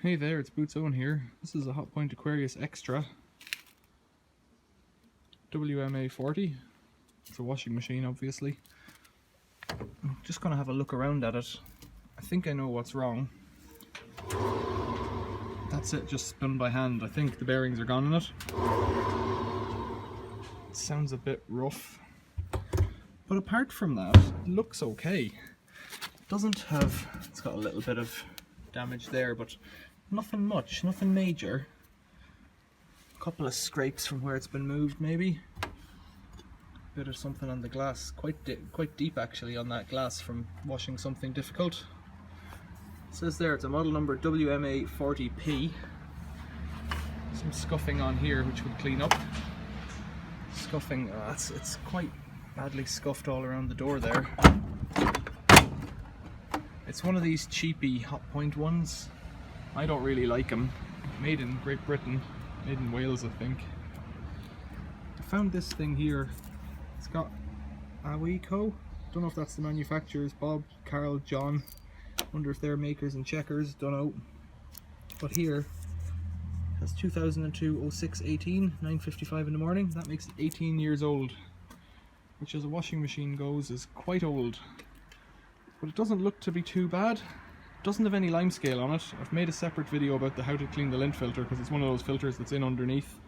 Hey there, it's Boots Owen here. This is a Hotpoint Aquarius Extra WMA40. It's a washing machine, obviously. I'm just going to have a look around at it. I think I know what's wrong. That's it, just spun by hand. I think the bearings are gone in it. It sounds a bit rough. But apart from that, it looks okay. It doesn't have... It's got a little bit of damage there, but nothing much, nothing major. A couple of scrapes from where it's been moved, maybe. A bit of something on the glass, quite deep actually on that glass from washing something difficult. It says there it's a model number WMA40P. Some scuffing on here which would clean up. Scuffing, it's quite badly scuffed all around the door there. It's one of these cheapy Hotpoint ones. I don't really like them. Made in Great Britain, made in Wales I think. I found this thing here. It's got Aweco. Don't know if that's the manufacturers. Bob, Carol, John. Wonder if they're makers and checkers. Don't know. But here it has 2002 06 18, 9:55 in the morning. That makes it 18 years old, which as a washing machine goes is quite old. But it doesn't look to be too bad. It doesn't have any lime scale on it. I've made a separate video about how to clean the lint filter because it's one of those filters that's in underneath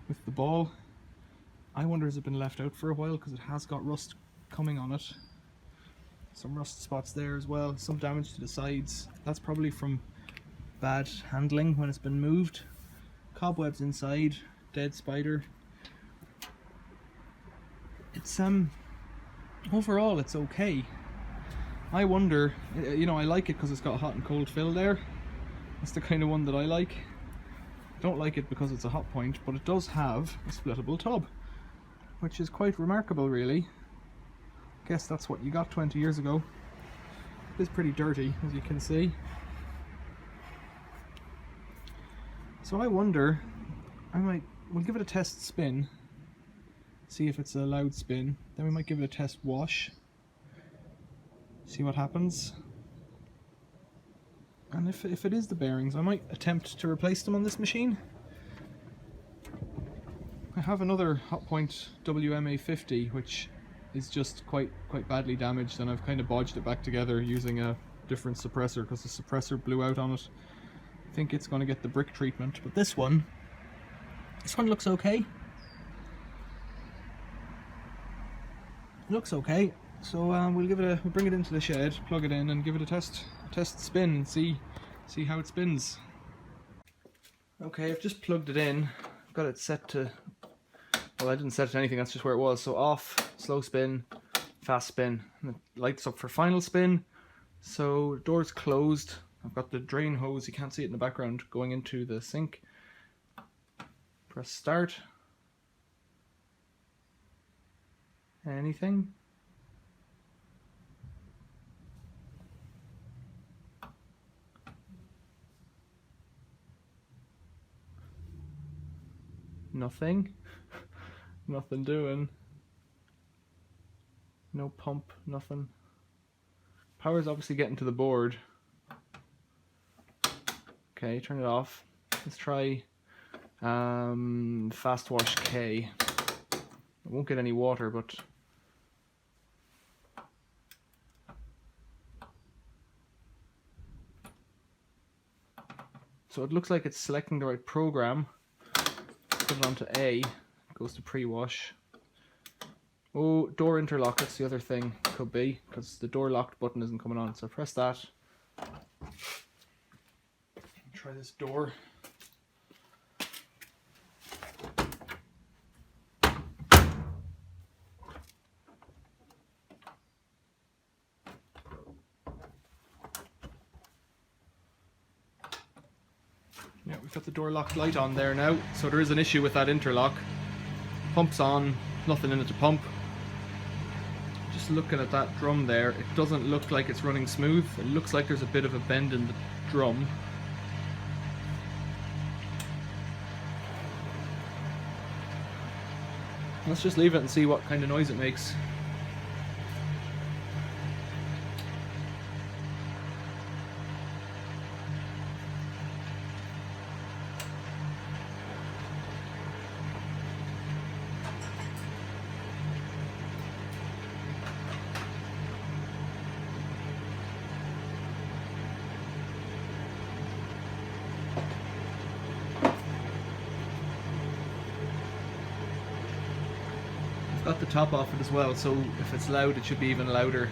with the ball. I wonder has it been left out for a while because it has got rust coming on it. Some rust spots there as well. Some damage to the sides. That's probably from bad handling when it's been moved. Cobwebs inside. Dead spider. It's overall it's okay. I wonder, you know, I like it because it's got a hot and cold fill there. That's the kind of one that I like. Don't like it because it's a Hotpoint, but it does have a splittable tub, which is quite remarkable really. Guess that's what you got 20 years ago. It is pretty dirty, as you can see. So I wonder, we'll give it a test spin, see if it's a loud spin, then we might give it a test wash. See what happens, and if it is the bearings, I might attempt to replace them on this machine. I have another Hotpoint WMA40 which is just quite badly damaged, and I've kind of bodged it back together using a different suppressor because the suppressor blew out on it. I think it's going to get the brick treatment, but this one looks okay. It looks okay. So we'll bring it into the shed, plug it in, and give it a test spin and see how it spins. Okay, I've just plugged it in. I've got it set to, well, I didn't set it to anything, that's just where it was. So off, slow spin, fast spin, and it lights up for final spin. So the door's closed. I've got the drain hose, you can't see it in the background, going into the sink. Press start. Anything? Nothing. Nothing doing. No pump, nothing. Power's obviously getting to the board. Okay, turn it off. Let's try Fast Wash K. It won't get any water, but so it looks like it's selecting the right program. Put it onto A, it goes to pre-wash. Oh, door interlock, that's the other thing, could be, because the door locked button isn't coming on, so press that. Try this door. Yeah, we've got the door lock light on there now, so there is an issue with that interlock. Pump's on, nothing in it to pump. Just looking at that drum there, it doesn't look like it's running smooth. It looks like there's a bit of a bend in the drum. Let's just leave it and see what kind of noise it makes. I've got the top off it as well, so if it's loud it should be even louder.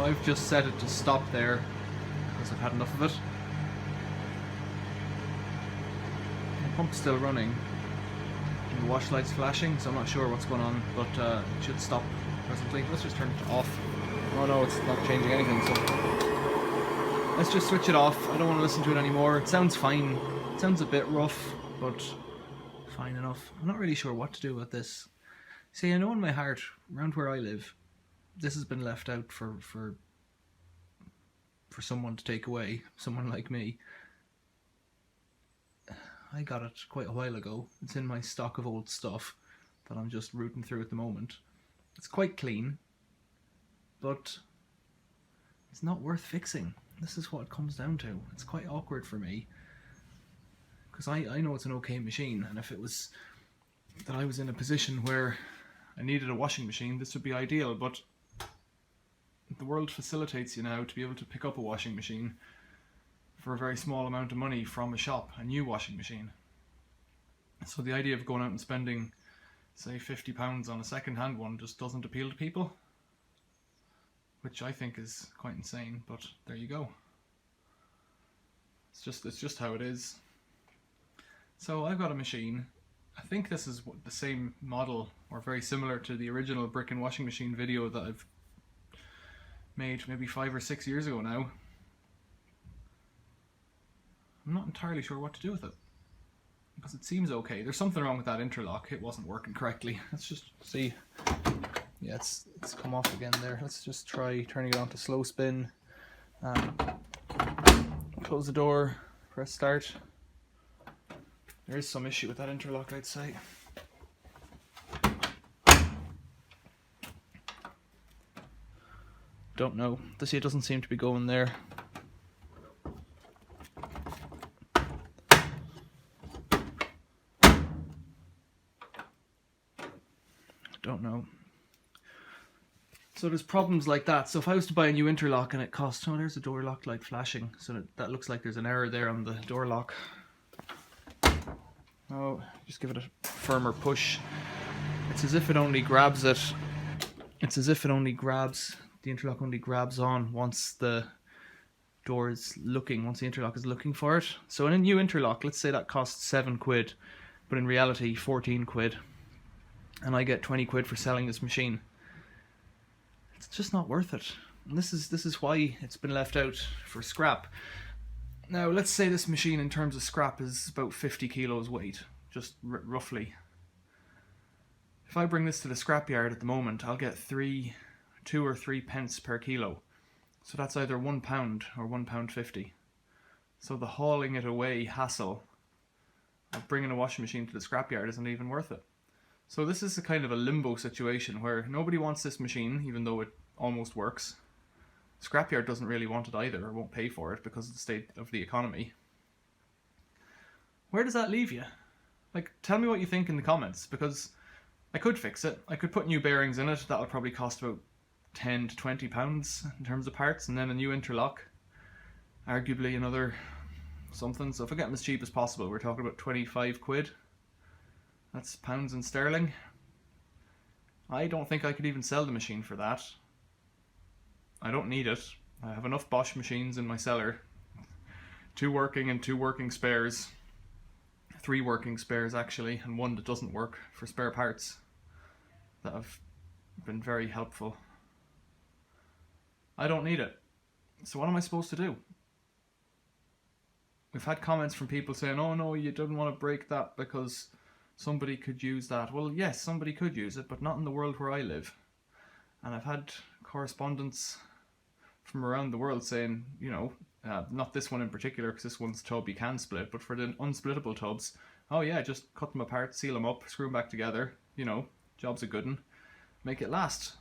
So I've just set it to stop there because I've had enough of it. The pump's still running and the wash light's flashing, so I'm not sure what's going on, but it should stop presently. Let's just turn it off. Oh no, it's not changing anything, so let's just switch it off. I don't want to listen to it anymore. It sounds fine. It sounds a bit rough, but fine enough. I'm not really sure what to do with this. See, I know in my heart, around where I live, this has been left out for someone to take away, someone like me. I got it quite a while ago. It's in my stock of old stuff that I'm just rooting through at the moment. It's quite clean, but it's not worth fixing. This is what it comes down to. It's quite awkward for me, because I know it's an okay machine, and if it was that I was in a position where I needed a washing machine, this would be ideal, but the world facilitates you now to be able to pick up a washing machine for a very small amount of money from a shop, a new washing machine. So the idea of going out and spending, say, £50 on a second-hand one just doesn't appeal to people, which I think is quite insane, but there you go. It's just how it is. So I've got a machine. I think this is the same model, or very similar to the original brick and washing machine video that I've made maybe 5 or 6 years ago now. I'm not entirely sure what to do with it, because it seems okay. There's something wrong with that interlock. It wasn't working correctly. Let's just see. Yeah, it's come off again there. Let's just try turning it on to slow spin. Close the door, press start. There is some issue with that interlock, I'd say. Don't know. It doesn't seem to be going there. Don't know. So there's problems like that. So if I was to buy a new interlock and it cost, oh, there's a door lock light flashing. So that looks like there's an error there on the door lock. Oh, just give it a firmer push. It's as if it only grabs it. It's as if it only grabs, the interlock only grabs on once the door is looking, once the interlock is looking for it. So in a new interlock, let's say that costs £7, but in reality 14 quid. And I get 20 quid for selling this machine. It's just not worth it. And this is why it's been left out for scrap. Now, let's say this machine in terms of scrap is about 50 kilos weight, just roughly. If I bring this to the scrapyard at the moment, I'll get 2 or 3 pence per kilo. So that's either £1 or £1.50. So the hauling it away hassle of bringing a washing machine to the scrapyard isn't even worth it. So this is a kind of a limbo situation where nobody wants this machine, even though it almost works. Scrapyard doesn't really want it either, or won't pay for it because of the state of the economy. Where does that leave you? Like, tell me what you think in the comments, because I could fix it. I could put new bearings in it. That'll probably cost about £10 to £20 in terms of parts, and then a new interlock, arguably another something. So if I get them as cheap as possible, we're talking about 25 quid. That's pounds and sterling. I don't think I could even sell the machine for that. I don't need it. I have enough Bosch machines in my cellar. 2 working and 2 working spares. 3 working spares actually, and 1 that doesn't work for spare parts that have been very helpful. I don't need it. So what am I supposed to do? We've had comments from people saying, oh no, you don't want to break that because somebody could use that. Well, yes, somebody could use it, but not in the world where I live. And I've had correspondence from around the world saying, you know, not this one in particular, because this one's tub you can split, but for the unsplittable tubs, oh yeah, just cut them apart, seal them up, screw them back together, you know, job's a good one, make it last.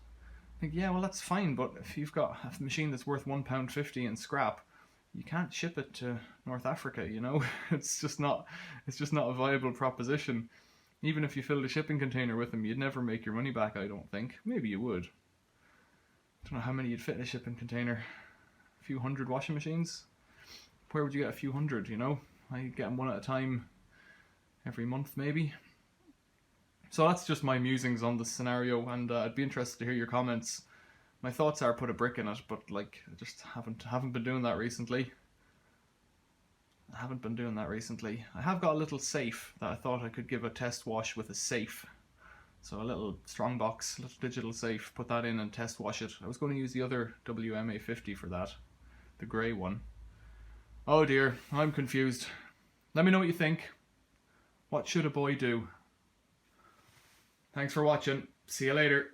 I think, yeah, well that's fine, but if you've got a machine that's worth £1.50 in scrap, you can't ship it to North Africa, you know. It's just not a viable proposition. Even if you filled a shipping container with them, you'd never make your money back, I don't think. Maybe you would. I don't know how many you'd fit in a shipping container. A few hundred washing machines? Where would you get a few hundred, you know? I get them one at a time every month, maybe. So that's just my musings on this scenario, and I'd be interested to hear your comments. My thoughts are put a brick in it, but like I just haven't been doing that recently. I haven't been doing that recently. I have got a little safe that I thought I could give a test wash with a safe. So a little strong box, little digital safe, put that in and test wash it. I was going to use the other WMA40 for that, the grey one. Oh dear, I'm confused. Let me know what you think. What should a boy do? Thanks for watching. See you later.